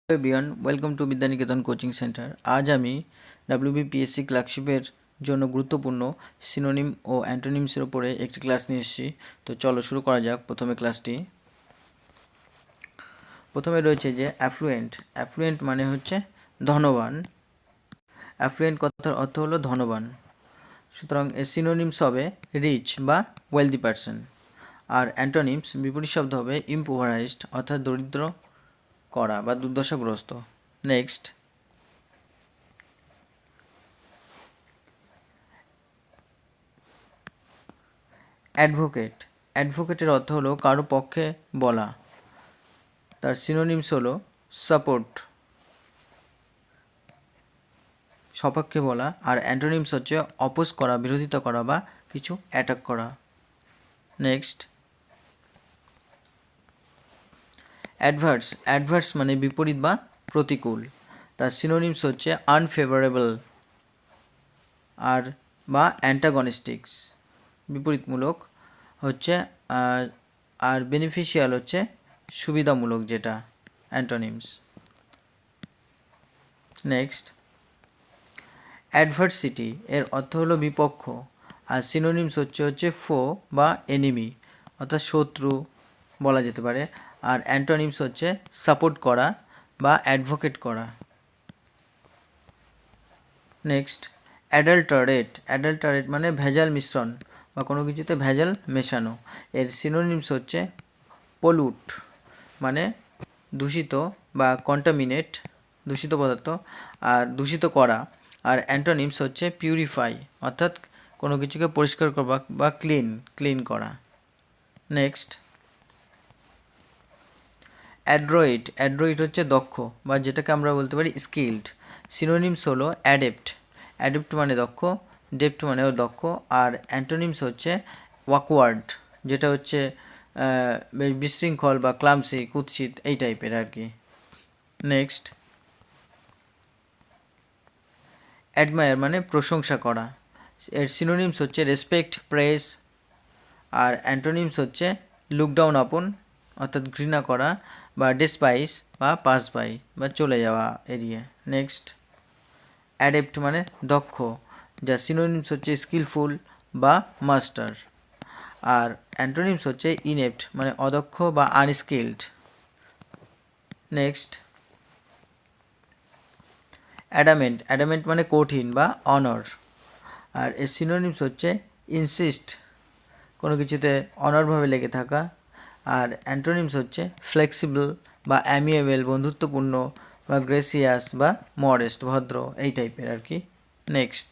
Everyone, welcome to Vidyaniketan coaching centre. আজ আমি WBPSC ক্লার্কশিপের জন্য গুরুত্বপূর্ণ সিনোনিম ও অ্যান্টোনিমসের উপরে একটি ক্লাস নিয়ে এসেছি। তো চলো শুরু করা যাক প্রথমে ক্লাসটি। প্রথমে রয়েছে যে অ্যাফ্লুয়েন্ট। অ্যাফ্লুয়েন্ট মানে হচ্ছে ধনবান। অ্যাফ্লুয়েন্ট কথার অর্থ হলো ধনবান। সুতরাং এর সিনোনিমস হবে রিচ বা ওয়েলদি পারসন। আর অ্যান্টোনিমস বিপরীত শব্দ হবে ইম্পোভারাইজড অর্থাৎ দরিদ্র করা বা দুর্দশাগ্রস্ত। Next, advocate. অ্যাডভোকেটের অর্থ হলো কারো পক্ষে বলা। তার সিনোনিমস হলো সাপোর্ট, সপক্ষে বলা। আর অ্যান্টোনিমস হচ্ছে অপোজ করা, বিরোধিতা করা বা কিছু অ্যাটাক করা। Next, adverse. অ্যাডভার্স মানে বিপরীত বা প্রতিকূল। তার সিনোনিমস হচ্ছে আনফেভারেবল আর বা অ্যান্টাগনিস্টিক্স, বিপরীতমূলক হচ্ছে। আর বেনিফিশিয়াল হচ্ছে সুবিধামূলক, যেটা অ্যান্টোনিমস। নেক্সট, অ্যাডভার্সিটি এর অর্থ হলো বিপক্ষ। আর সিনোনিমস হচ্ছে ফো বা এনিমি অর্থাৎ শত্রু বলা যেতে পারে। আর অ্যান্টোনিমস হচ্ছে সাপোর্ট করা বা অ্যাডভোকেট করা। নেক্সট, অ্যাডাল্টারেট। অ্যাডাল্টারেট মানে ভেজাল মিশ্রণ বা কোনো কিছুতে ভেজাল মেশানো। এর সিনোনিমস হচ্ছে পলুট মানে দূষিত বা কন্টামিনেট, দূষিত পদার্থ আর দূষিত করা। আর অ্যান্টোনিমস হচ্ছে পিউরিফাই অর্থাৎ কোনো কিছুকে পরিষ্কার করা বা ক্লিন করা। Next, Android. অ্যাড্রয়েড হচ্ছে দক্ষ বা যেটাকে আমরা বলতে পারি স্কিল্ড। সিনোনিমস হলো অ্যাডেপ্ট। অ্যাডেপ্ট মানে দক্ষ, ডেপ্ট মানেও দক্ষ। আর অ্যান্টোনিমস হচ্ছে ওয়াকওয়ার্ড, যেটা হচ্ছে বিশৃঙ্খল বা ক্লামসি, কুৎসিত এই টাইপের আর কি। নেক্সট, অ্যাডমায়ার মানে প্রশংসা করা। এর সিনোনিমস হচ্ছে রেসপেক্ট, প্রেস। আর অ্যান্টোনিমস হচ্ছে লুক ডাউন আপন অর্থাৎ ঘৃণা করা বা ডেসপাইস বা পাস বাই বা চলে যাওয়া, এড়িয়ে। নেক্সট, অ্যাডেপ্ট মানে দক্ষ, যার সিনোনিমস হচ্ছে স্কিলফুল বা মাস্টার। আর অ্যান্টোনিমস হচ্ছে ইনেপ্ট মানে অদক্ষ বা আনস্কিলড। Next, adamant. অ্যাডামেন্ট মানে কঠিন বা অনর। আর এর সিনোনিমস হচ্ছে ইনসিস্ট, কোনো কিছুতে অনরভাবে লেগে থাকা। আর অ্যান্টোনিমস হচ্ছে ফ্লেক্সিবল বা অ্যামিয়েবল, বন্ধুত্বপূর্ণ বা গ্রেসিয়াস বা মডেস্ট, ভদ্র এই টাইপের আর কি। নেক্সট,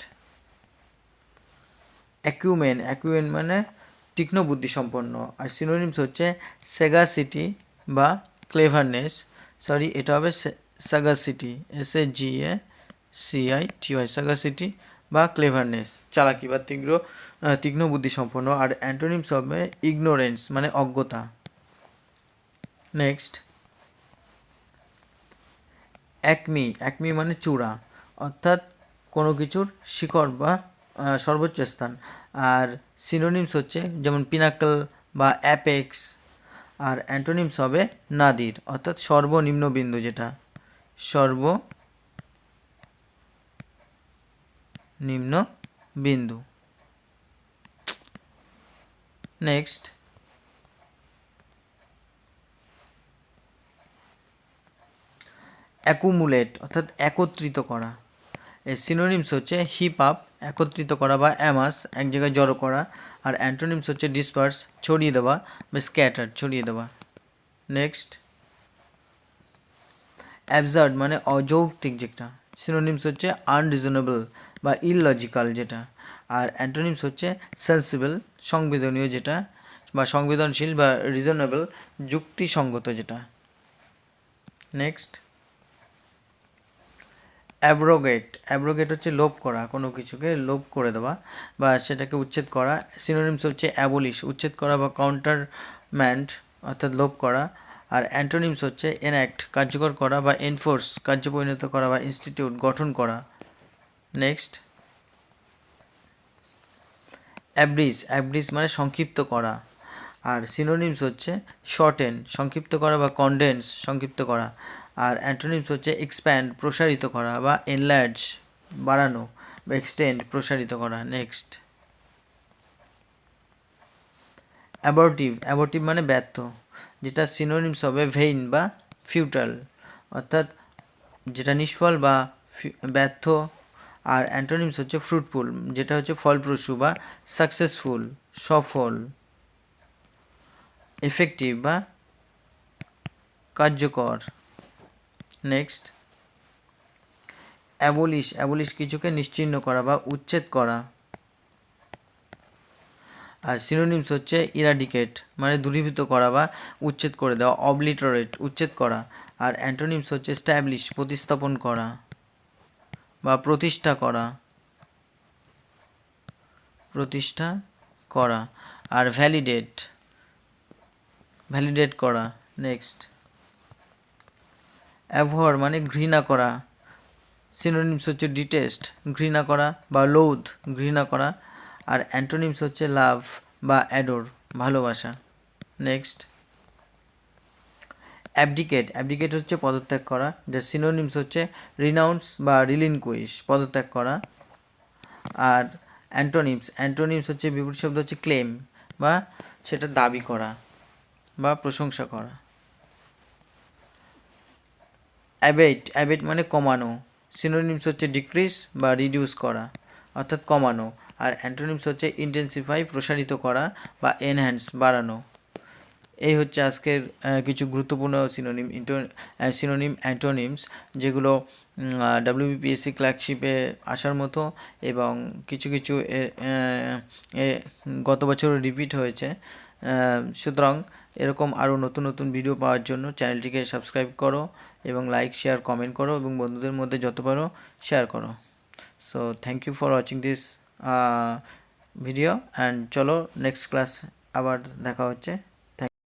অ্যাকুমেন। অ্যাকুমেন মানে তীক্ষ্ণ বুদ্ধিসম্পন্ন। আর সিনোনিমস হচ্ছে সেগাসিটি বা ক্লেভারনেস। সরি, এটা হবে সাগাসিটি, SAGACITY, সাগাসিটি বা ক্লেভারনেস, চালাকি বা তীক্ষ্ণ বুদ্ধিসম্পন্ন। আর অ্যান্টোনিমস হবে ইগনোরেন্স মানে অজ্ঞতা। Next, Acme. অ্যাকমি মানে চূড়া অর্থাৎ কোনো কিছুর শিখর বা সর্বোচ্চ স্থান। আর সিনোনিমস হচ্ছে যেমন পিনাকল বা অ্যাপেক্স। আর অ্যান্টোনিমস হবে নাদির অর্থাৎ সর্বনিম্ন বিন্দু, যেটা সর্বনিম্ন বিন্দু। নেক্সট, অ্যাকুমুলেট অর্থাৎ একত্রিত করা। এর সিনোনিমস হচ্ছে হিপ আপ একত্রিত করা বা অ্যামাস এক জায়গায় জড়ো করা। আর অ্যান্টোনিমস হচ্ছে ডিসপার্স ছড়িয়ে দেওয়া বা স্ক্যাটার ছড়িয়ে দেওয়া। নেক্সট, অ্যাবসার্ড মানে অযৌক্তিক, যেটা সিনোনিমস হচ্ছে আনরিজনেবল বা ইললজিক্যাল, যেটা। আর অ্যান্টোনিমস হচ্ছে সেন্সিবল সংবেদনীয়, যেটা বা সংবেদনশীল বা রিজনেবল যুক্তিসঙ্গত, যেটা। Next, abrogate. অ্যাব্রোগেট হচ্ছে লোপ করা, কোনো কিছুকে লোপ করে দেওয়া বা সেটাকে উচ্ছেদ করা। সিনোনিমস হচ্ছে অ্যাবলিশ উচ্ছেদ করা বা কাউন্টারম্যান্ড অর্থাৎ লোপ করা। আর অ্যান্টোনিমস হচ্ছে এনঅ্যাক্ট কার্যকর করা বা এনফোর্স কার্য পরিণত করা বা ইনস্টিটিউট গঠন করা। নেক্সট, অ্যাব্রিজ। অ্যাব্রিজ মানে সংক্ষিপ্ত করা। আর সিনোনিমস হচ্ছে শর্টেন সংক্ষিপ্ত করা বা কনডেন্স সংক্ষিপ্ত করা। আর অ্যান্টোনিমস হচ্ছে এক্সপ্যান্ড প্রসারিত করা বা এনলার্জ বাড়ানো বা এক্সটেন্ড প্রসারিত করা। নেক্সট অ্যাবর্টিভ মানে ব্যর্থ, যেটা সিনোনিমস হবে ভেইন বা ফিউটাল, অর্থাৎ যেটা নিষ্ফল বা ব্যর্থ। আর অ্যান্টোনিমস হচ্ছে ফ্রুটফুল, যেটা হচ্ছে ফলপ্রসূ বা সাকসেসফুল সফল। এফেক্টিভ বা কার্যকর। নেক্সট অ্যাবলিশ কিছুকে নিশ্চিহ্ন করা বা উচ্ছেদ করা। আর সিনোনিমস হচ্ছে ইরাডিকেট মানে দূরীভূত করা বা উচ্ছেদ করে দেওয়া, অবলিটারেট উচ্ছেদ করা। আর অ্যান্টোনিমস হচ্ছে স্ট্যাবলিশ প্রতিস্থাপন করা বা প্রতিষ্ঠা করা। আর ভ্যালিডেট করা। নেক্সট অ্যাভর মানে ঘৃণা করা, সিনোনিমস হচ্ছে ডিটেস্ট ঘৃণা করা বা লোথ ঘৃণা করা। আর অ্যান্টোনিমস হচ্ছে লাভ বা অ্যাডোর ভালোবাসা। নেক্সট অ্যাবডিকেট হচ্ছে পদত্যাগ করা, যার সিনোনিমস হচ্ছে রিনাউন্স বা রিলিনকুইশ পদত্যাগ করা। আর অ্যান্টোনিমস হচ্ছে বিপরীত শব্দ হচ্ছে ক্লেম বা সেটা দাবি করা বা প্রশংসা করা। অ্যাবেট মানে কমানো, সিনোনিমস হচ্ছে ডিক্রিজ বা রিডিউস করা অর্থাৎ কমানো। আর অ্যান্টোনিমস হচ্ছে ইন্টেন্সিফাই প্রসারিত করা বা এনহ্যান্স বাড়ানো। এই হচ্ছে আজকের কিছু গুরুত্বপূর্ণ সিনোনিম অ্যান্টোনিমস, যেগুলো WBPSC ক্লার্কশিপে আসার মতো এবং কিছু কিছু গত বছরও রিপিট হয়েছে। সুতরাং এরকম আরও নতুন নতুন ভিডিও পাওয়ার জন্য চ্যানেলটিকে সাবস্ক্রাইব করো এবং লাইক শেয়ার কমেন্ট করো এবং বন্ধুদের মধ্যে যত পারো শেয়ার করো। So thank you for watching this video and চলো নেক্সট ক্লাস আবার দেখা হচ্ছে।